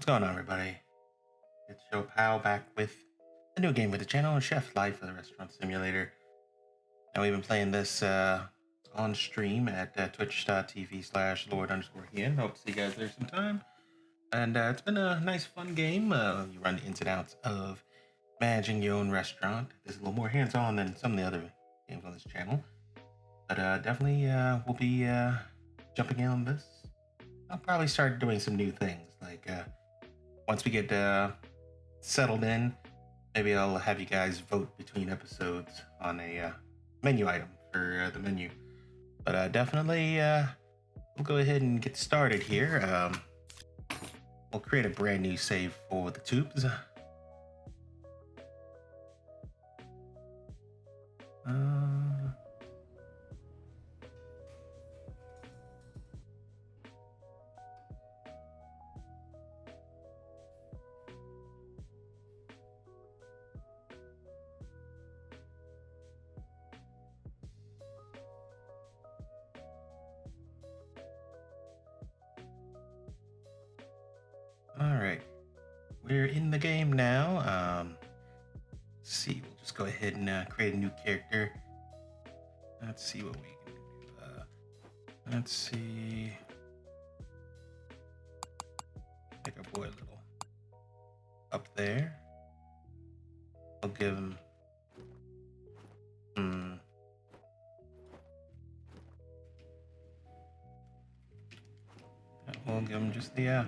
What's going on, everybody? It's your pal back with a new game with the channel, Chef Life for the Restaurant Simulator. Now we've been playing this on stream at twitch.tv/Lord_Ian. Hope to see you guys there sometime. And it's been a nice, fun game. You run the ins and outs of managing your own restaurant. It's a little more hands-on than some of the other games on this channel. But definitely we'll be jumping in on this. I'll probably start doing some new things, like once we get settled in, maybe I'll have you guys vote between episodes on a menu item for the menu. But definitely, we'll go ahead and get started here. We'll create a brand new save for the tubes. All right, we're in the game now. Let's see, we'll just go ahead and create a new character. Let's see what we can do. Let's see. Make our boy a little up there. I'll give him. We'll give him just the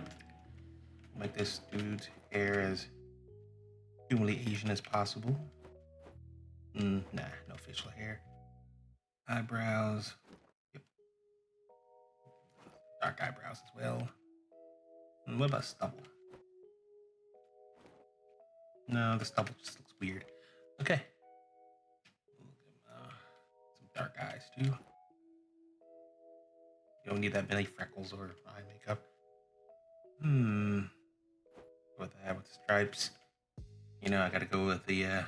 make this dude's hair as humanly Asian as possible. Nah, no facial hair. Eyebrows. Yep. Dark eyebrows as well. And what about stubble? No, the stubble just looks weird. Okay. We'll give him, some dark eyes too. You don't need that many freckles or eye makeup. What the hell with the stripes? You know, I gotta go with the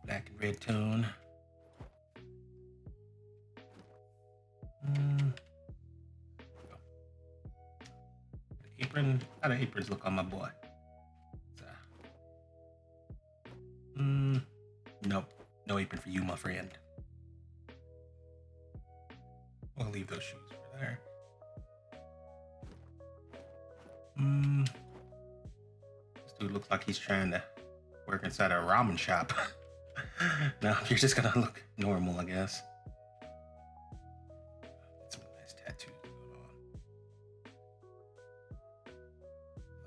black and red tone. Apron. How do aprons look on my boy? Nope. No apron for you, my friend. We'll leave those shoes for there. This dude looks like he's trying to work inside a ramen shop. No, you're just gonna look normal, I guess. Some nice tattoos going on.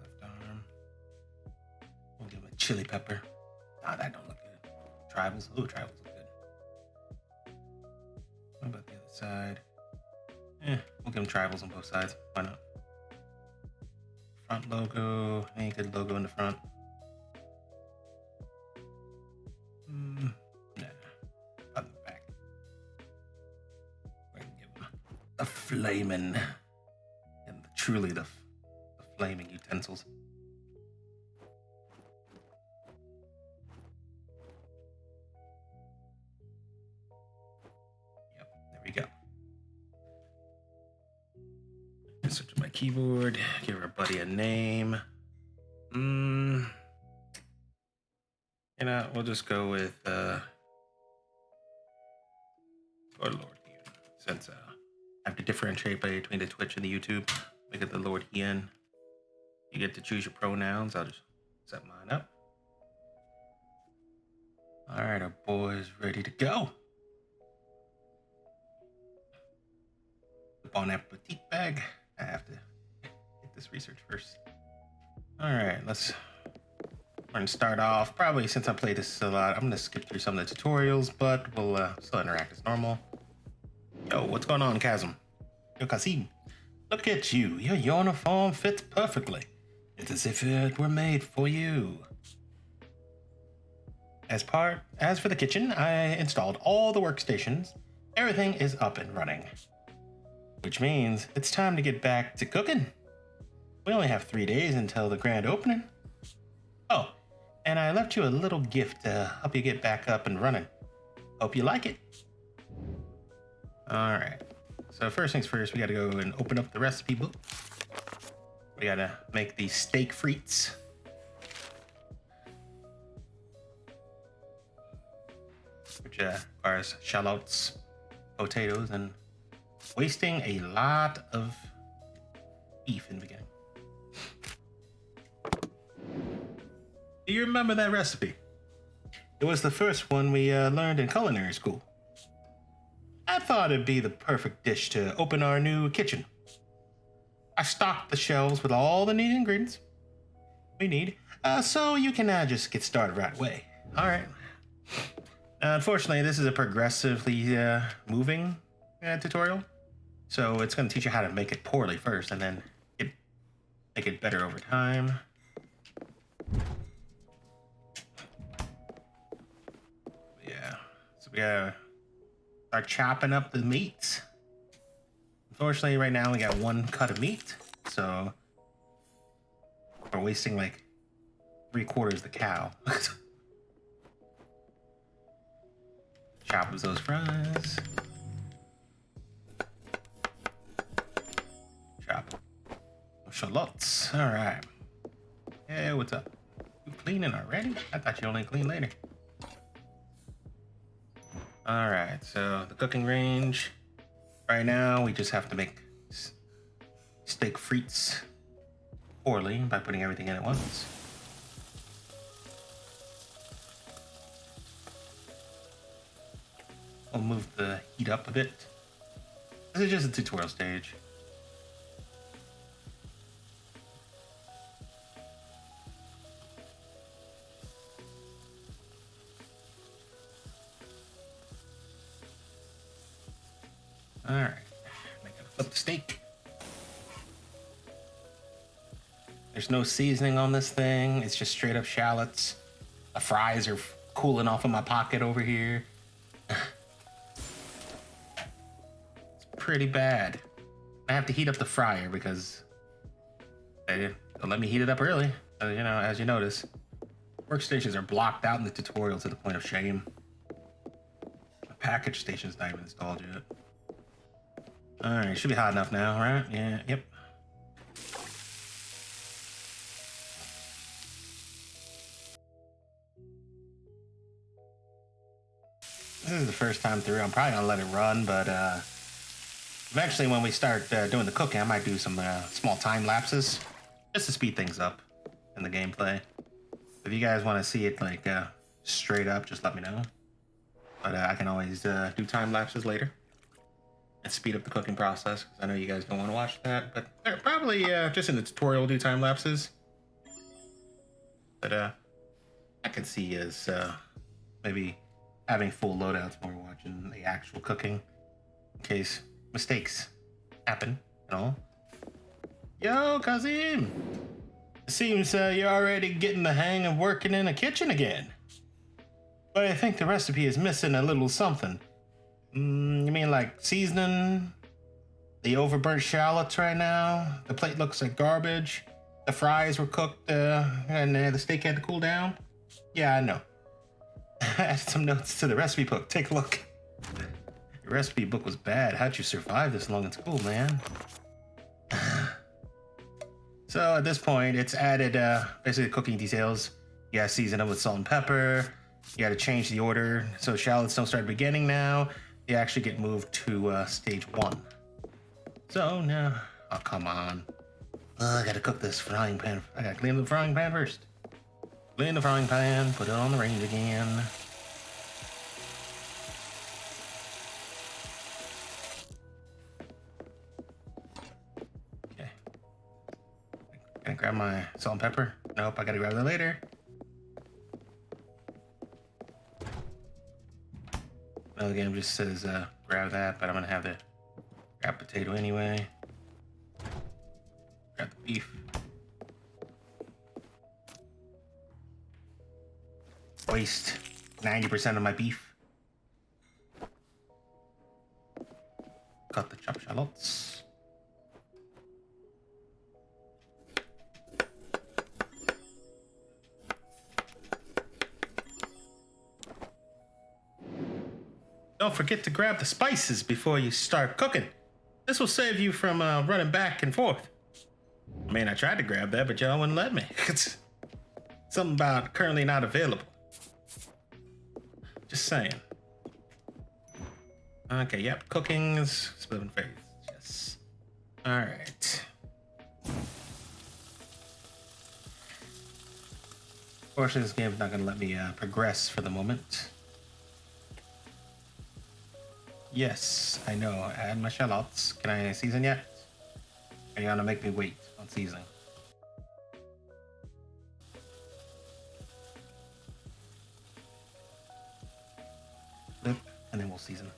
Left arm. We'll give him a chili pepper. Oh, that don't look good. Tribals. Ooh, tribals look good. What about the other side? We'll give him tribals on both sides. Why not? Front logo. Ain't good logo in the front. Nah. On the back. We're gonna give him a flaming. And truly the flaming utensils. Yep, there we go. Switch to my keyboard, give our buddy a name. You know, we'll just go with Lord Ian. Since I have to differentiate between the Twitch and the YouTube, make it the Lord Ian. You get to choose your pronouns. I'll just set mine up. All right, our boy's ready to go. Bon appetit bag. I have to get this research first. All right, we're gonna start off. Probably since I played this a lot, I'm gonna skip through some of the tutorials, but we'll still interact as normal. Yo, what's going on, Chasm? Yo, Kasim. Look at you. Your uniform fits perfectly. It's as if it were made for you. As for the kitchen, I installed all the workstations. Everything is up and running. Which means it's time to get back to cooking. We only have 3 days until the grand opening. Oh, and I left you a little gift to help you get back up and running. Hope you like it. All right. So first things first, we got to go and open up the recipe book. We gotta make these steak frites. Which requires shallots, potatoes, and wasting a lot of beef in the beginning. Do you remember that recipe? It was the first one we learned in culinary school. I thought it'd be the perfect dish to open our new kitchen. I stocked the shelves with all the needed ingredients we need, so you can just get started right away. All right. Unfortunately, this is a progressively moving tutorial, so it's going to teach you how to make it poorly first, and then make it better over time. Yeah, so we gotta start chopping up the meat. Unfortunately, right now we got one cut of meat, so we're wasting like 3/4 the cow. Chop up those fries. Chop shallots. All right. Hey, what's up? You cleaning already? I thought you only clean later. All right. So the cooking range. Right now, we just have to make steak frites poorly by putting everything in at once. We'll move the heat up a bit. This is just a tutorial stage. All right, I gotta flip the steak. There's no seasoning on this thing. It's just straight up shallots. The fries are cooling off in my pocket over here. Pretty bad. I have to heat up the fryer because they don't let me heat it up early. You know, as you notice, workstations are blocked out in the tutorial to the point of shame. The package station's not even installed yet. All right, should be hot enough now, right? Yeah, yep. This is the first time through. I'm probably gonna let it run, but eventually, when we start doing the cooking, I might do some small time lapses just to speed things up in the gameplay. If you guys want to see it like straight up, just let me know. But I can always do time lapses later and speed up the cooking process. I know you guys don't want to watch that, but probably just in the tutorial do time lapses. But I could see as maybe having full loadouts when we're watching the actual cooking in case mistakes happen and all. Yo, Kazim! It seems you're already getting the hang of working in a kitchen again. But I think the recipe is missing a little something. You mean like seasoning? The overburnt shallots right now? The plate looks like garbage? The fries were cooked and the steak had to cool down? Yeah, I know. I added some notes to the recipe book. Take a look. Your recipe book was bad. How'd you survive this long in school, man? So at this point, it's added basically cooking details. You gotta season them with salt and pepper. You gotta change the order so shallots don't start beginning now. They actually get moved to stage 1. So now, oh come on. I gotta cook this frying pan. I gotta clean the frying pan first. Clean the frying pan, put it on the range again. Okay. Gonna grab my salt and pepper. Nope, I gotta grab that later. Another game just says grab that, but I'm gonna have the grab potato anyway. Grab the beef. Waste 90% of my beef. Cut the chopped shallots. Don't forget to grab the spices before you start cooking. This will save you from running back and forth. I mean, I tried to grab that, but y'all wouldn't let me. Something about currently not available. Just saying. Okay, yep, cooking is splitting phase. Yes. All right. Unfortunately, this game's not gonna let me progress for the moment. Yes, I know. Add my shallots. Can I season yet? Are you gonna make me wait on seasoning? Flip, and then we'll season.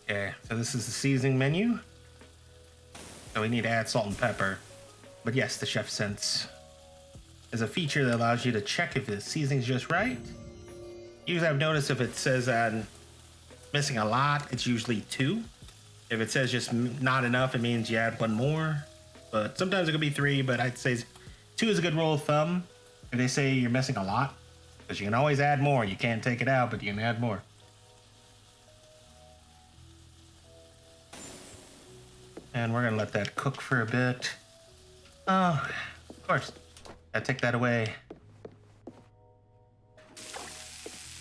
Okay, so this is the seasoning menu. So we need to add salt and pepper. But yes, the chef sense is a feature that allows you to check if the seasoning's just right. Usually I've noticed if it says missing a lot, it's usually 2. If it says just not enough, it means you add 1 more. But sometimes it could be 3, but I'd say 2 is a good rule of thumb. If they say you're missing a lot, because you can always add more. You can't take it out, but you can add more. And we're gonna let that cook for a bit. Oh, of course. Gotta take that away.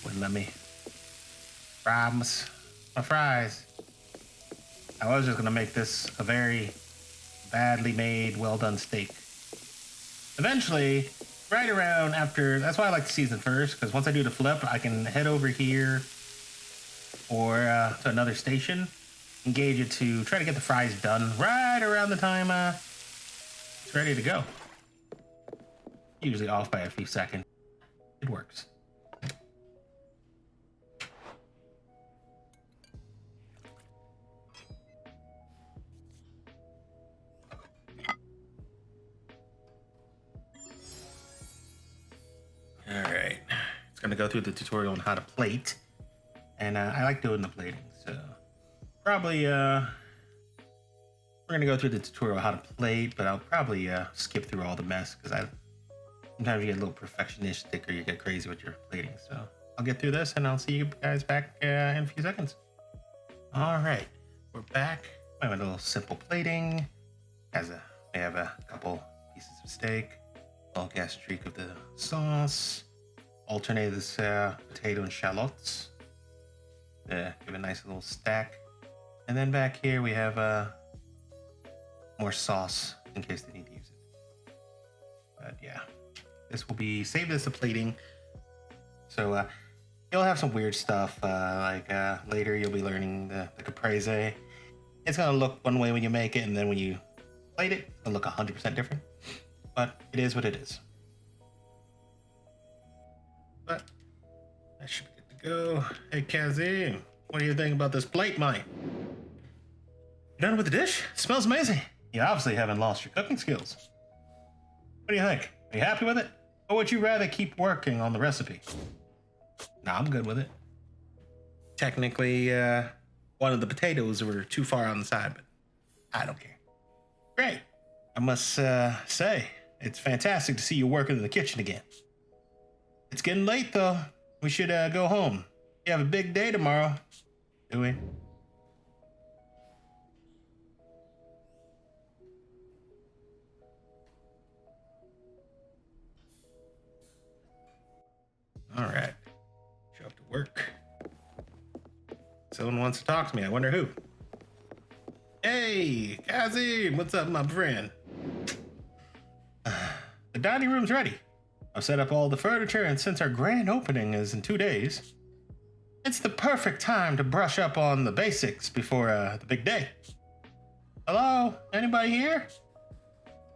Wouldn't let me. Problems. My fries. I was just gonna make this a very badly made, well done steak. Eventually, right around after, that's why I like to season first, because once I do the flip, I can head over here or to another station, engage it to try to get the fries done right around the time it's ready to go. Usually off by a few seconds. It works. All right, it's gonna go through the tutorial on how to plate, and I like doing the plating, so probably we're gonna go through the tutorial how to plate, but I'll probably skip through all the mess because sometimes you get a little perfectionistic or you get crazy with your plating. So I'll get through this and I'll see you guys back in a few seconds. All right, we're back. I have a little simple plating. We have a couple pieces of steak. All gas streak of the sauce. Alternate this potato and shallots. Give a nice little stack. And then back here we have more sauce in case they need to use it. But yeah, this will be saved as a plating. So you'll have some weird stuff. Like later you'll be learning the caprese. It's gonna look one way when you make it, and then when you plate it, it'll look 100% different. But it is what it is. But that should be good to go. Hey Kazim, what do you think about this plate, mate? You done with the dish? It smells amazing. You obviously haven't lost your cooking skills. What do you think? Are you happy with it? Or would you rather keep working on the recipe? Nah, I'm good with it. Technically, one of the potatoes were too far on the side, but I don't care. Great. I must say, it's fantastic to see you working in the kitchen again. It's getting late, though. We should go home. You have a big day tomorrow, do we? All right. Show up to work. Someone wants to talk to me. I wonder who. Hey, Kazim, what's up, my friend? The dining room's ready. I've set up all the furniture, and since our grand opening is in 2 days, it's the perfect time to brush up on the basics before the big day. Hello? Anybody here?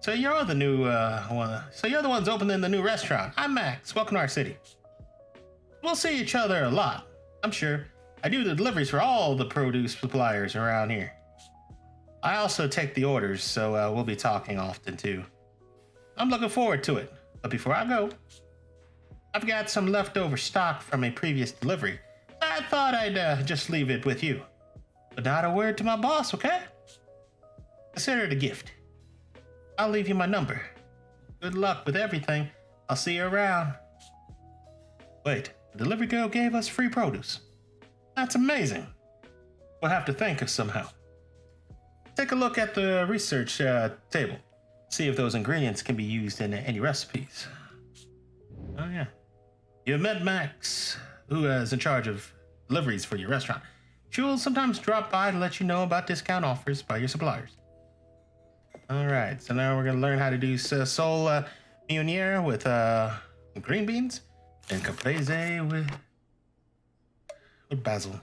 So you're the new one. So you're the ones opening the new restaurant. I'm Max. Welcome to our city. We'll see each other a lot, I'm sure. I do the deliveries for all the produce suppliers around here. I also take the orders, so we'll be talking often too. I'm looking forward to it. But before I go, I've got some leftover stock from a previous delivery. I thought I'd just leave it with you. But not a word to my boss, okay? Consider it a gift. I'll leave you my number. Good luck with everything. I'll see you around. Wait, the delivery girl gave us free produce. That's amazing. We'll have to thank her somehow. take a look at the research table. See if those ingredients can be used in any recipes. Oh, yeah. You met Max, who is in charge of deliveries for your restaurant. She will sometimes drop by to let you know about discount offers by your suppliers. All right, so now we're going to learn how to do sole meuniere with green beans and caprese with basil.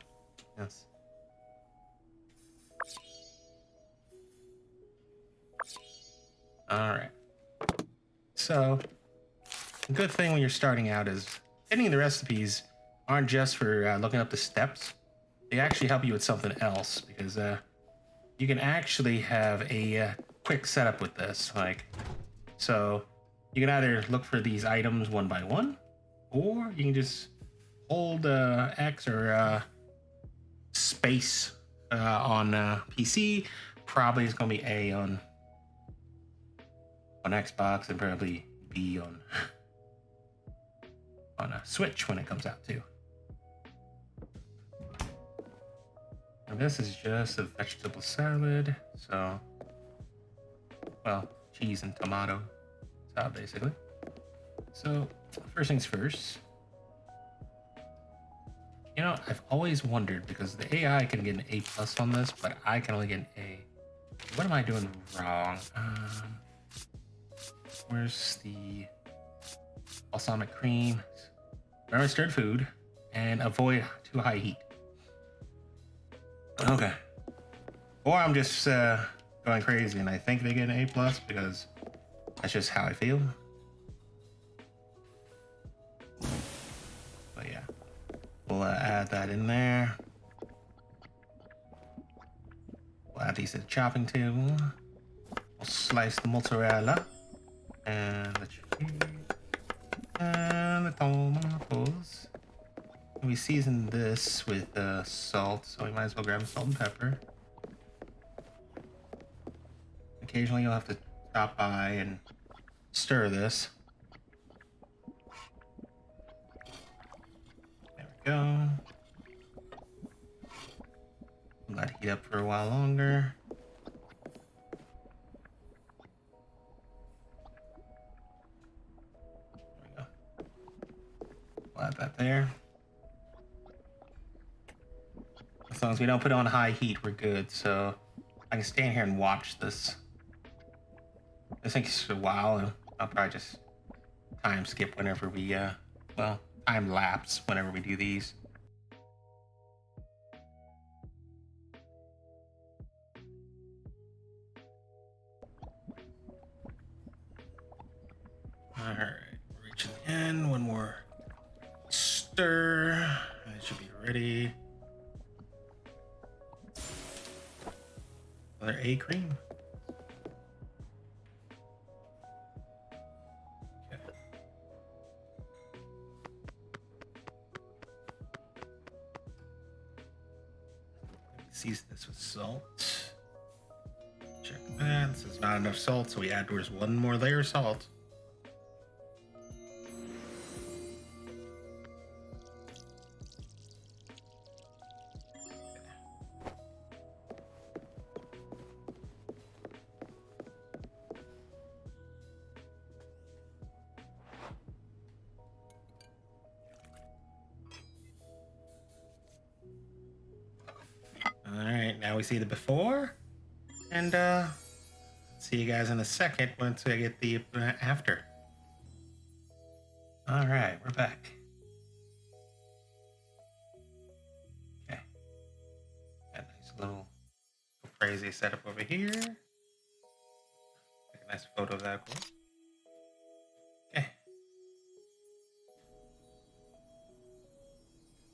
Yes. All right. So, a good thing when you're starting out is getting the recipes aren't just for looking up the steps. They actually help you with something else because you can actually have a quick setup with this. So you can either look for these items one by one, or you can just hold X or space on PC. Probably it's gonna be A on Xbox and probably B on a Switch when it comes out too. And this is just a vegetable salad, so, well, cheese and tomato salad basically. So first things first, you know, I've always wondered because the AI can get an A+ on this, but I can only get an A. What am I doing wrong? Where's the balsamic cream? Remember stirred food and avoid too high heat. Okay. Or I'm just going crazy and I think they get an A+ because that's just how I feel. But yeah, we'll add that in there. We'll add these to the chopping table. We'll slice the mozzarella and the cheese and the tomatoes. We season this with salt, so we might as well grab salt and pepper. Occasionally you'll have to stop by and stir this. There we go. Let it heat up for a while longer. There we go. We'll add that there. As long as we don't put it on high heat, we're good. So I can stand here and watch this. This takes a while, and I'll probably just time skip whenever we, well, time lapse whenever we do these. All right, we're reaching the end. One more stir, and it should be ready. Another A cream. Okay. Season this with salt. Check that. This is not enough salt, so we add towards one more layer of salt. Alright, now we see the before, and see you guys in a second once I get the after. Alright, we're back. Okay. Got a nice little crazy setup over here. Take a nice photo of that, of course. Okay.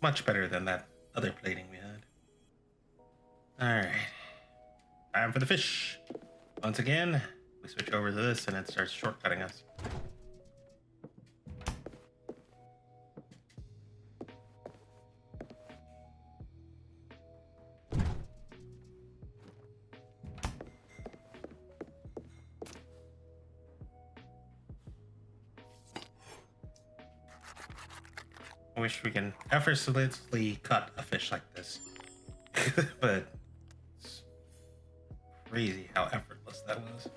Much better than that other plating we had. Alright, time for the fish. Once again, we switch over to this and it starts shortcutting us. I wish we can effortlessly cut a fish like this. But it's crazy how effortless that was.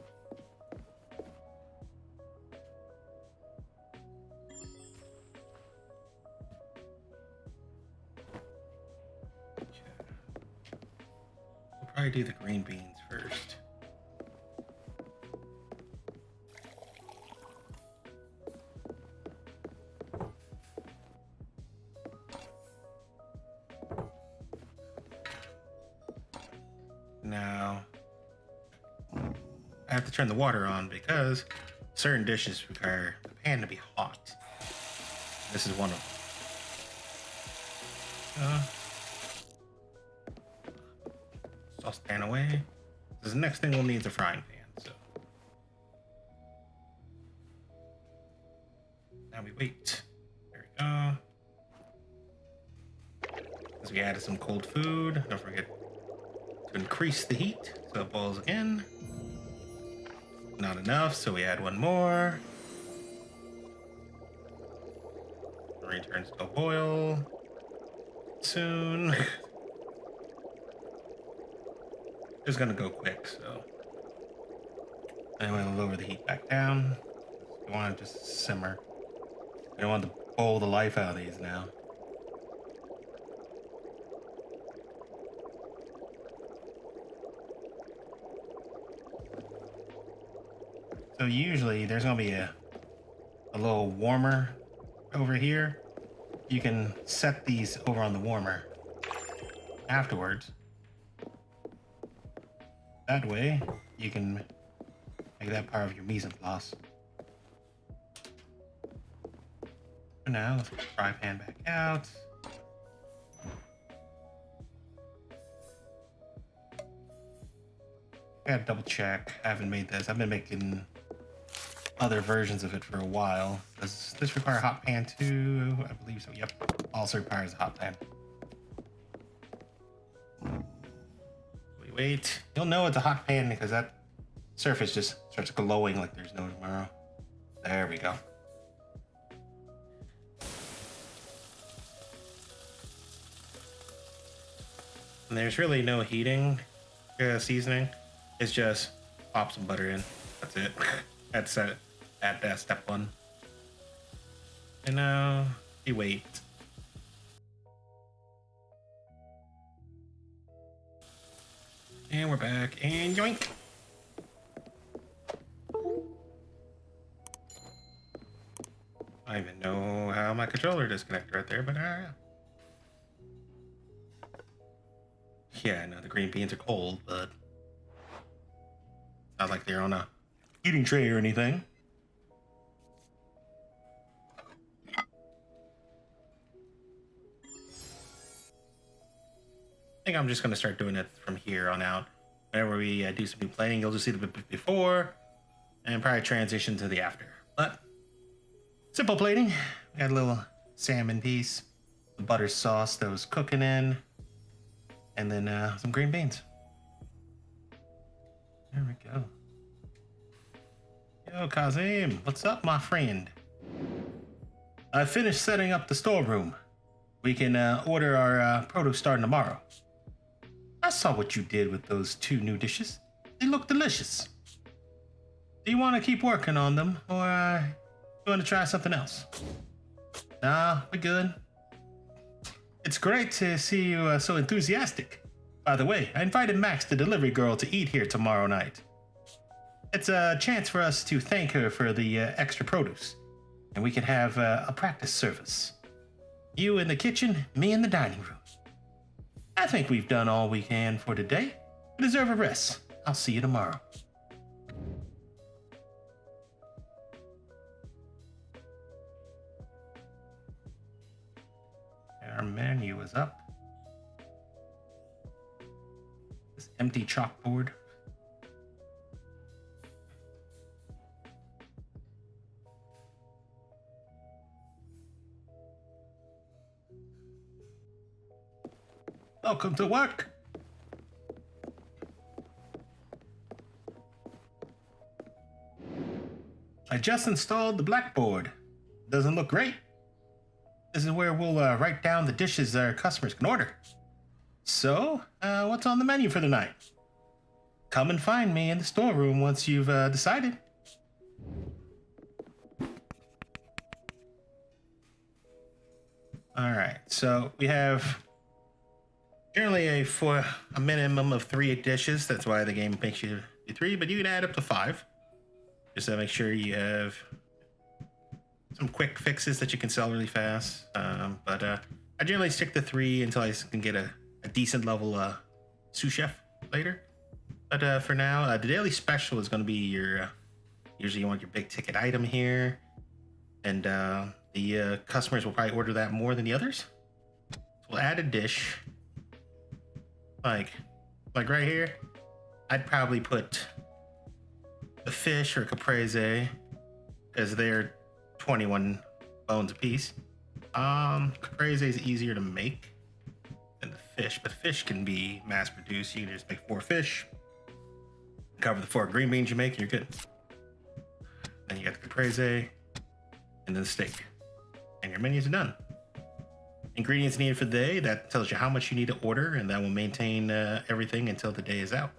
We'll probably do the green beans first. Now, I have to turn the water on because certain dishes require the pan to be hot. This is one of them. Saucepan away. This next thing we'll need is a frying pan. So now we wait. There we go. As we added some cold food, don't forget to increase the heat so it boils again. Not enough, so we add one more. Returns to a boil soon. It's gonna go quick, so I'm gonna lower the heat back down. You want to just simmer. I don't want to boil the life out of these now. So usually there's gonna be a little warmer over here. You can set these over on the warmer afterwards. That way you can make that part of your mise en place. For now, let's get the fry pan back out. I gotta double check. I haven't made this. I've been making other versions of it for a while. Does this require a hot pan too? I believe so. Yep. Also requires a hot pan. We wait. You'll know it's a hot pan because that surface just starts glowing like there's no tomorrow. There we go. And there's really no heating seasoning. It's just pop some butter in. That's it. That's it. At step one. And now we wait. And we're back. And yoink. I don't even know how my controller disconnected right there, but yeah, I know the green beans are cold, but not like they're on a heating tray or anything. I think I'm just going to start doing it from here on out. Whenever we do some new plating, you'll just see the before and probably transition to the after. But simple plating. We got a little salmon piece, the butter sauce that was cooking in, and then some green beans. There we go. Yo, Kazim, what's up, my friend? I finished setting up the storeroom. We can order our produce starting tomorrow. I saw what you did with those 2 new dishes. They look delicious. Do you want to keep working on them, or you want to try something else? Nah, we're good. It's great to see you so enthusiastic. By the way, I invited Max, the delivery girl, to eat here tomorrow night. It's a chance for us to thank her for the extra produce, and we can have a practice service. You in the kitchen, me in the dining room. I think we've done all we can for today. We deserve a rest. I'll see you tomorrow. And our menu is up. This empty chalkboard. Welcome to work. I just installed the blackboard. Doesn't look great. This is where we'll write down the dishes our customers can order. So, what's on the menu for the night? come and find me in the storeroom once you've decided. All right, so we have generally for a minimum of 3 dishes. That's why the game makes you do 3, but you can add up to 5. Just to make sure you have some quick fixes that you can sell really fast. But I generally stick to 3 until I can get a decent level sous chef later. But for now, the daily special is going to be your usually you want your big ticket item here, and the customers will probably order that more than the others. So we'll add a dish like right here. I'd probably put the fish or caprese because they're 21 bones a piece. Caprese is easier to make than the fish, but fish can be mass produced. You can just make 4 fish, cover the 4 green beans you make, and you're good. Then you got the caprese and then the steak, and your menus are done. Ingredients needed for the day, that tells you how much you need to order, and that will maintain everything until the day is out.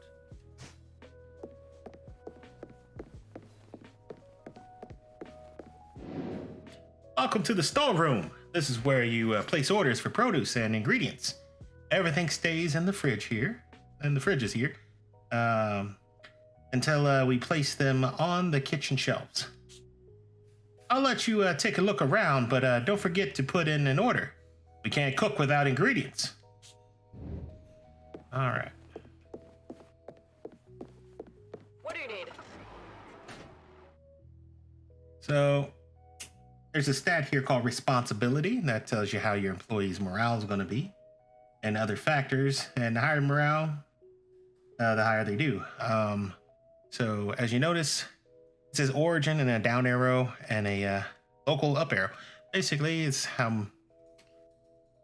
Welcome to the storeroom. This is where you place orders for produce and ingredients. Everything stays in the fridge here, and the fridge is here, until we place them on the kitchen shelves. I'll let you take a look around, but don't forget to put in an order. We can't cook without ingredients. All right. What do you need? So there's a stat here called responsibility that tells you how your employees' morale is going to be and other factors. And the higher morale, the higher they do. So as you notice, it says origin and a down arrow and a local up arrow. Basically, it's how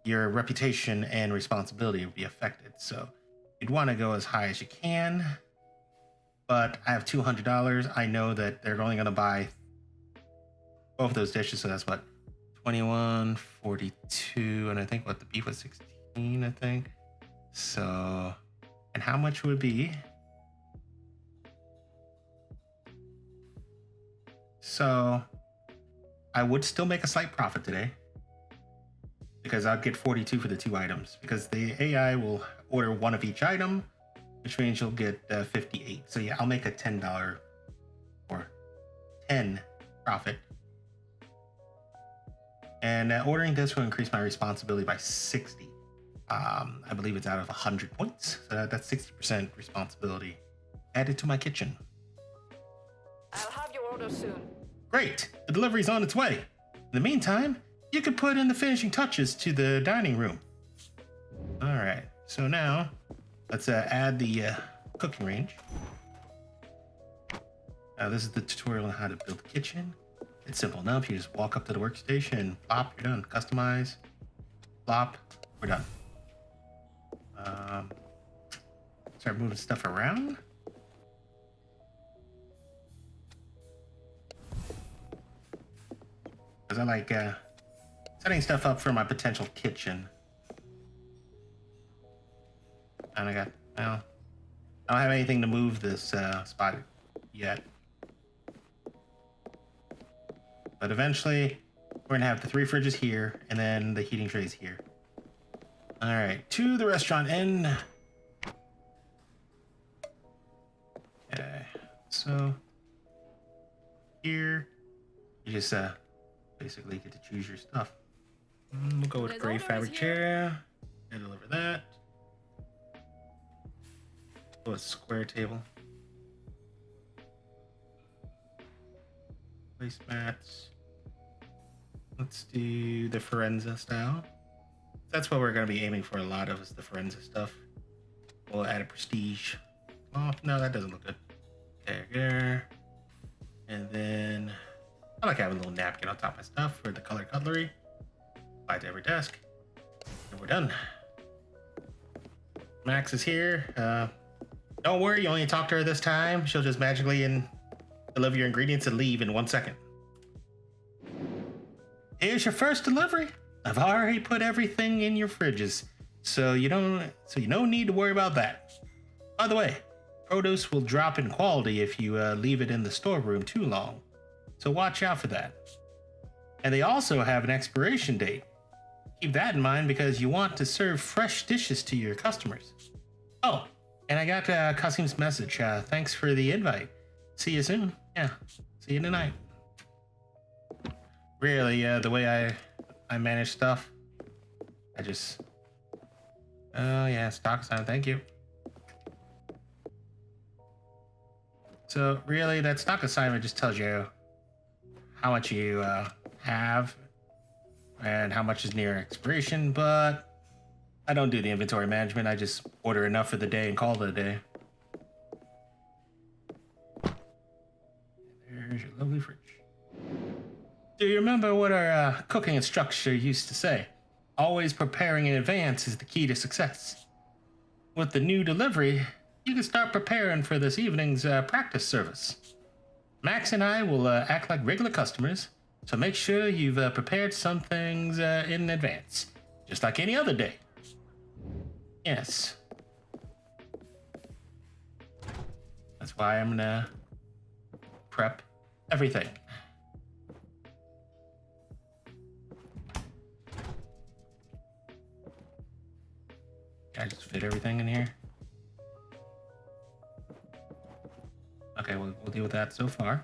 your reputation and responsibility will be affected. So you'd want to go as high as you can. But I have $200. I know that they're only going to buy both those dishes, so that's what, 21, 42, and I think what the beef was 16, I think. So, and how much would it be? So, I would still make a slight profit today because I'll get 42 for the 2 items because the AI will order 1 of each item, which means you'll get 58. So yeah, I'll make a $10 or 10 profit. And ordering this will increase my responsibility by 60. I believe it's out of 100 points. So that's 60% responsibility added to my kitchen. I'll have your order soon. Great. The delivery's on its way. In the meantime, you can put in the finishing touches to the dining room. All right. So now let's add the cooking range. Now this is the tutorial on how to build a kitchen. It's simple enough. You just walk up to the workstation, plop, you're done. Customize, plop, we're done. Start moving stuff around. Because I like setting stuff up for my potential kitchen. And well, I don't have anything to move this spot yet. But eventually, we're gonna have the 3 fridges here, and then the heating trays here. All right, to the restaurant end. Okay, so here, you just basically get to choose your stuff. We'll go with gray fabric chair. And deliver that. Go with square table. Placemats. Let's do the Forenza style. That's what we're going to be aiming for a lot of, is the Forenza stuff. We'll add a prestige. Oh, no, that doesn't look good. Okay, there. And then I like having a little napkin on top of my stuff for the color cutlery. Apply to every desk. And we're done. Max is here. Don't worry, you only talk to her this time. She'll just magically deliver your ingredients and leave in 1 second. Here's your first delivery. I've already put everything in your fridges, so you don't need to worry about that. By the way, Produce will drop in quality if you leave it in the storeroom too long, so watch out for that. And they also have an expiration date. Keep that in mind because you want to serve fresh dishes to your customers. Oh, and I got Kasim's message. Thanks for the invite. See you soon. Yeah, see you tonight. Really, the way I manage stuff, I just... Oh yeah, stock assignment, thank you. So really, that stock assignment just tells you how much you have and how much is near expiration, but I don't do the inventory management. I just order enough for the day and call it a day. There's your lovely fridge. Do you remember what our cooking instructor used to say? Always preparing in advance is the key to success. With the new delivery, you can start preparing for this evening's practice service. Max and I will act like regular customers, so make sure you've prepared some things in advance, just like any other day. Yes. That's why I'm gonna prep everything. Can I just fit everything in here? Okay, we'll deal with that so far.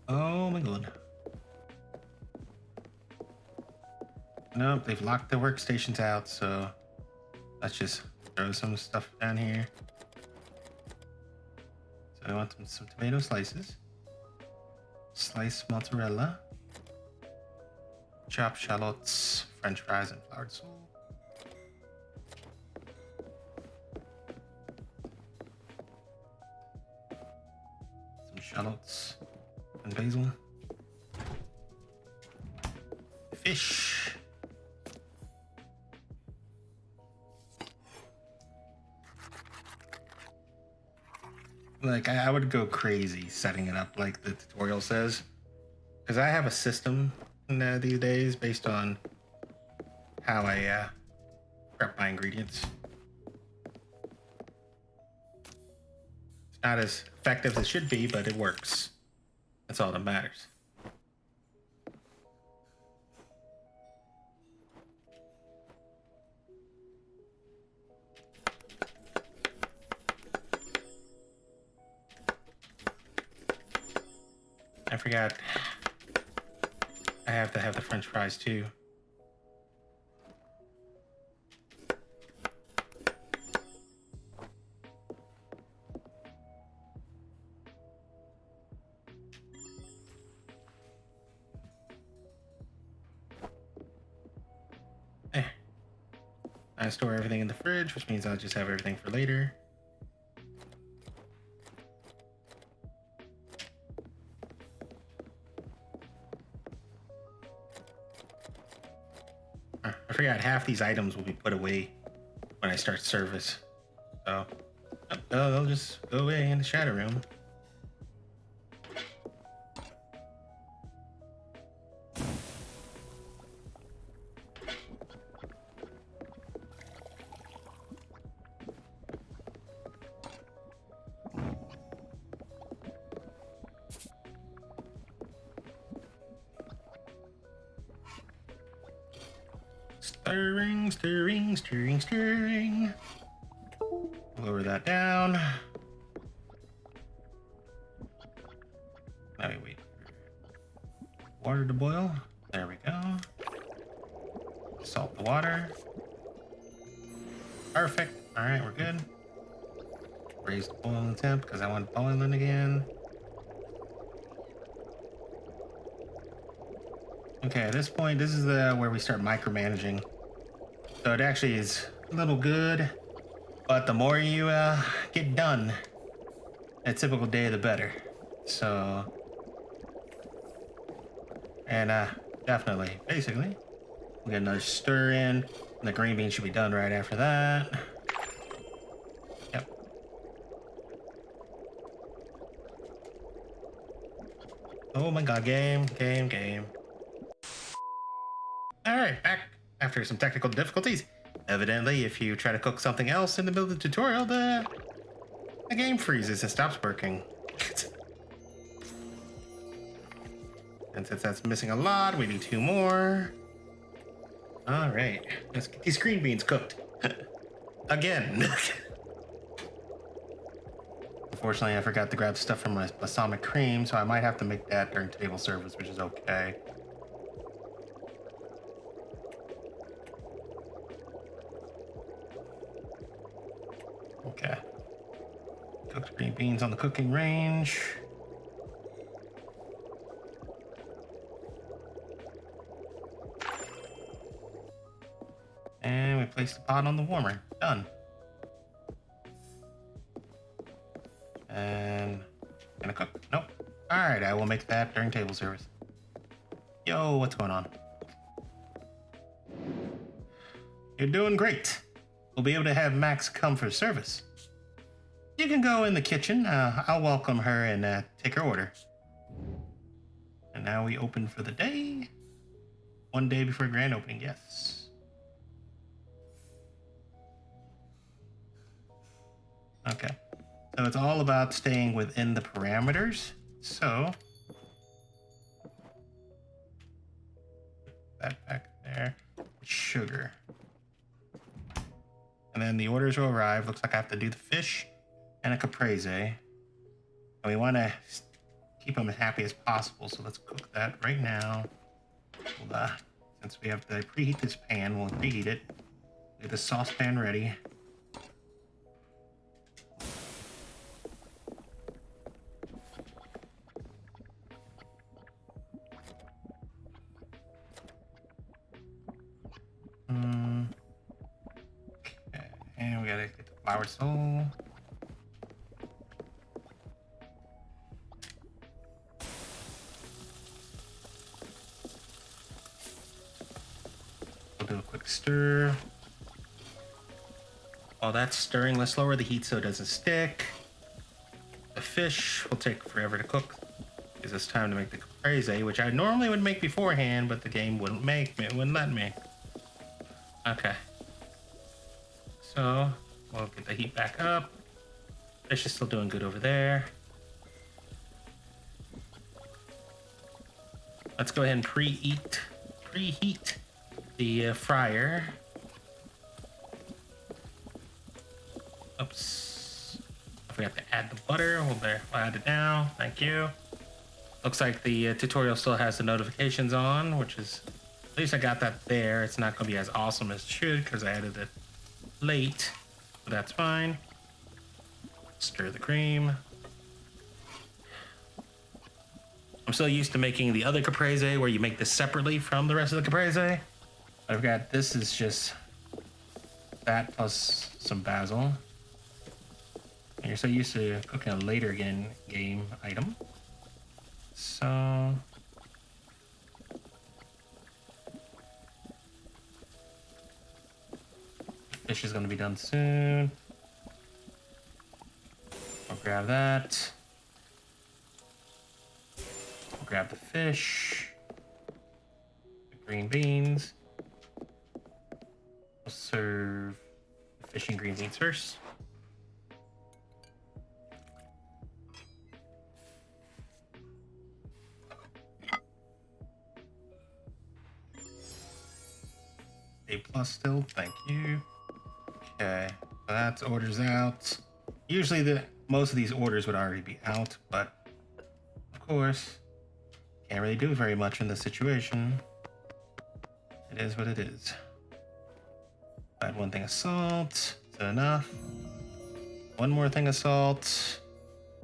Oh my god. Nope, they've locked the workstations out, so let's just throw some stuff down here. So I want some tomato slices. Sliced mozzarella. Chopped shallots, french fries, and floured sole. Some shallots and basil. Fish. Like, I would go crazy setting it up like the tutorial says. Because I have a system these days based on how I prep my ingredients. It's not as effective as it should be, but it works. That's all that matters. I forgot. I have to have the french fries too. I store everything in the fridge, which means I'll just have everything for later. I forgot half these items will be put away when I start service. So they'll just go away in the shadow room. Stirring, stirring, stirring, stirring. Lower that down. Now we wait for water to boil. There we go. Salt the water. Perfect. All right, we're good. Raise the boiling temp because I want boiling again. Okay, at this point, this is where we start micromanaging. So it actually is a little good, but the more you get done, a typical day, the better. So, and definitely, basically, we get another stir in, and the green bean should be done right after that. Yep. Oh my god, game. All right, back after some technical difficulties. Evidently, if you try to cook something else in the middle of the tutorial, the game freezes and stops working. And since that's missing a lot, we need 2 more. All right, let's get these green beans cooked. Again. Unfortunately, I forgot to grab stuff from my balsamic cream, so I might have to make that during table service, which is okay. Okay. Cooked green beans on the cooking range. And we place the pot on the warmer. Done. And gonna cook? Nope. All right, I will make that during table service. Yo, what's going on? You're doing great. We'll be able to have Max come for service. You can go in the kitchen. I'll welcome her and take her order. And now we open for the day. 1 day before grand opening, yes. Okay. So it's all about staying within the parameters. So that back there. Sugar. And then the orders will arrive. Looks like I have to do the fish and a caprese. And we want to keep them as happy as possible. So let's cook that right now. Since we have to preheat this pan, we'll preheat it. Get the saucepan ready. Okay, and we gotta get the flour sole. We'll do a quick stir. While that's stirring, let's lower the heat so it doesn't stick. The fish will take forever to cook. Gives us time to make the caprese, which I normally would make beforehand, but the game wouldn't let me. Okay. So we'll get the heat back up. Fish is still doing good over there. Let's go ahead and preheat the fryer. Oops. I forgot to add the butter. We'll add it now. Thank you. Looks like the tutorial still has the notifications on, which is, at least I got that there. It's not going to be as awesome as it should because I added it late, but that's fine. Stir the cream. I'm still used to making the other caprese where you make this separately from the rest of the caprese. I've got, this is just that plus some basil. And you're so used to cooking a later game item. So fish is going to be done soon. I'll grab that. I'll grab the fish. The green beans. We'll serve the fish and green beans first. A plus still, thank you. Okay, so that's orders out. Usually most of these orders would already be out, but of course, can't really do very much in this situation. It is what it is. Add 1 thing of salt. Is that enough? 1 more thing of salt.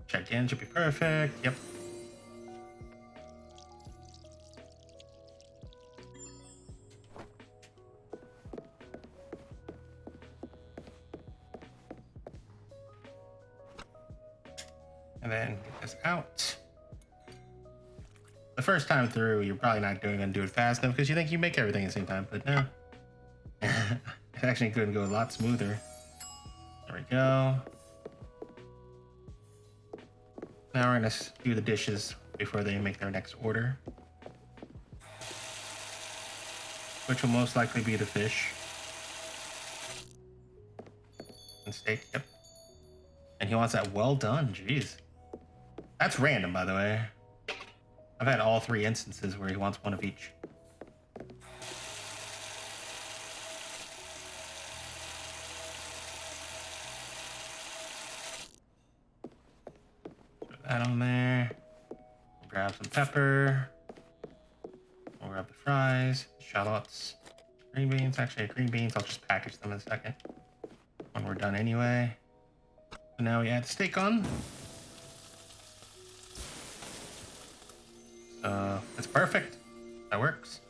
Check in, should be perfect. Yep. And then get this out. The first time through, you're probably not going to do it fast enough because you think you make everything at the same time, but no. It's actually going to go a lot smoother. There we go. Now we're going to do the dishes before they make their next order, which will most likely be the fish. And steak, yep. And he wants that well done. Jeez. That's random, by the way. I've had all 3 instances where he wants one of each. Put that on there. Grab some pepper. We'll grab the fries, shallots, green beans. Actually, green beans, I'll just package them in a second when we're done anyway. So now we add steak on. So it's perfect. That works.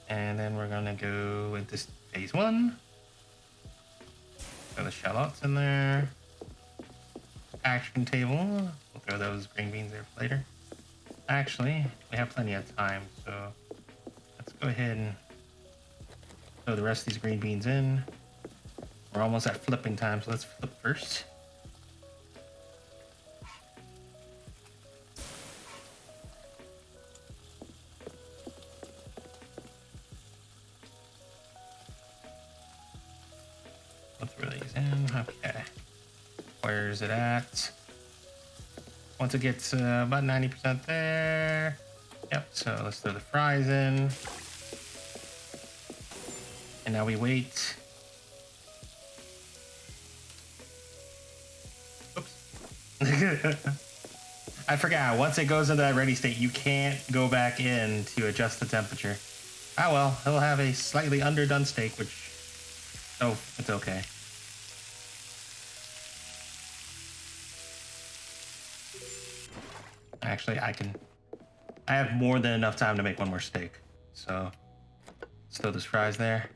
And then we're gonna go into phase 1. Throw the shallots in there. Action table. We'll throw those green beans there for later. Actually, we have plenty of time, so let's go ahead and throw the rest of these green beans in. We're almost at flipping time, so let's flip first. Let's throw these in. Okay. Where's it at? Once it gets about 90% there. Yep, so let's throw the fries in. And now we wait. Oops. I forgot, once it goes into that ready state, you can't go back in to adjust the temperature. Ah well, he'll have a slightly underdone steak, which, oh, it's okay. Actually, I have more than enough time to make one more steak. So, let's throw those fries there.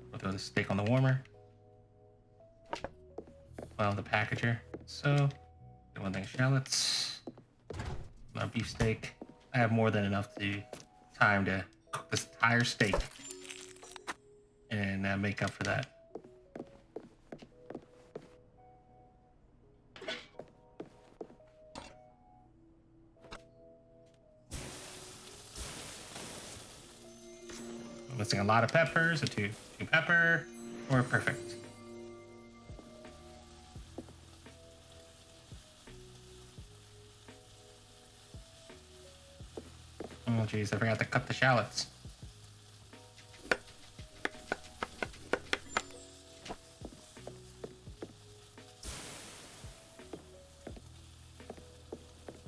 We'll throw the steak on the warmer. Well, the packager. So, one thing, shallots. Our beef steak. I have more than enough time to cook this entire steak and make up for that. I'm missing a lot of peppers, so two pepper. We're perfect. Oh geez, I forgot to cut the shallots.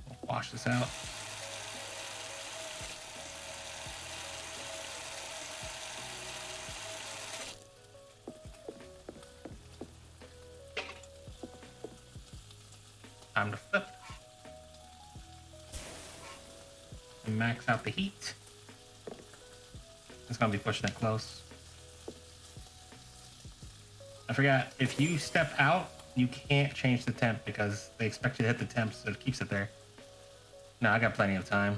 We'll wash this out. Time to flip. And max out the heat. It's gonna be pushing it close. I forgot, if you step out, you can't change the temp because they expect you to hit the temp, so it keeps it there. No, I got plenty of time.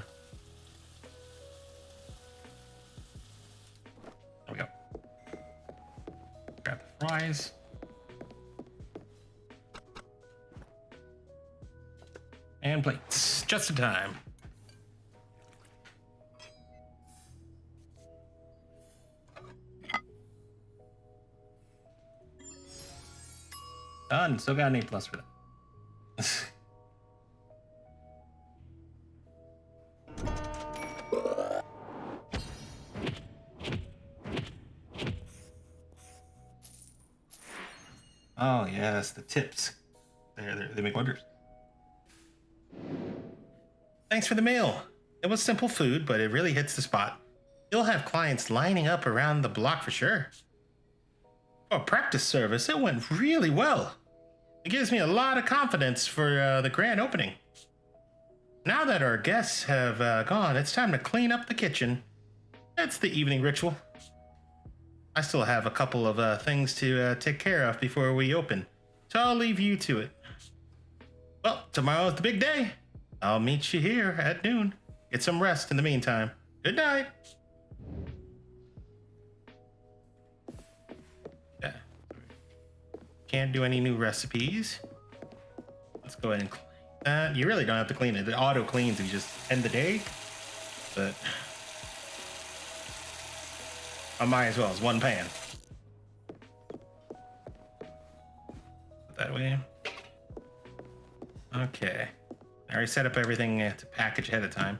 There we go. Grab the fries. And plates, just in time. Done, still got an A+ for that. Oh yes, the tips. They make wonders. Thanks for the meal. It was simple food, but it really hits the spot. You'll have clients lining up around the block for sure. For a practice service, it went really well. It gives me a lot of confidence for the grand opening. Now that our guests have gone, it's time to clean up the kitchen. It's the evening ritual. I still have a couple of things to take care of before we open, so I'll leave you to it. Well, tomorrow's the big day. I'll meet you here at noon. Get some rest in the meantime. Good night. Yeah. Can't do any new recipes. Let's go ahead and clean that. You really don't have to clean it. It auto cleans if you just end the day. but I might as well. It's one pan. Put that away. Okay. I already set up everything to package ahead of time.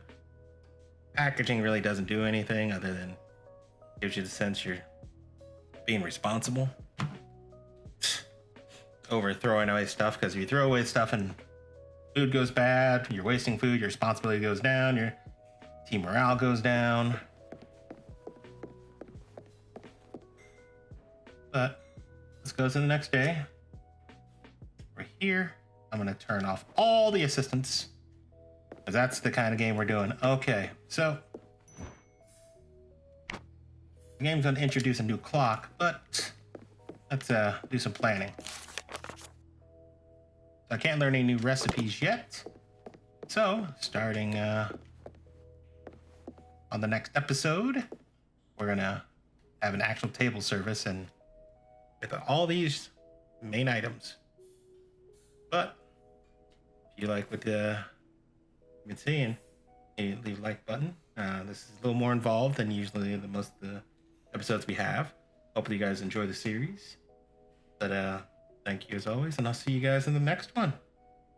Packaging really doesn't do anything other than gives you the sense you're being responsible. Over throwing away stuff, because if you throw away stuff and food goes bad, you're wasting food, your responsibility goes down, your team morale goes down. But let's go to the next day. We're here. I'm going to turn off all the assistants, because that's the kind of game we're doing. Okay, so the game's going to introduce a new clock, but let's do some planning. So I can't learn any new recipes yet. So starting on the next episode, we're going to have an actual table service and with all these main items. But if you like what you've been seeing, you leave a like button. This is a little more involved than usually most of the episodes we have. Hopefully you guys enjoy the series. But thank you as always, and I'll see you guys in the next one.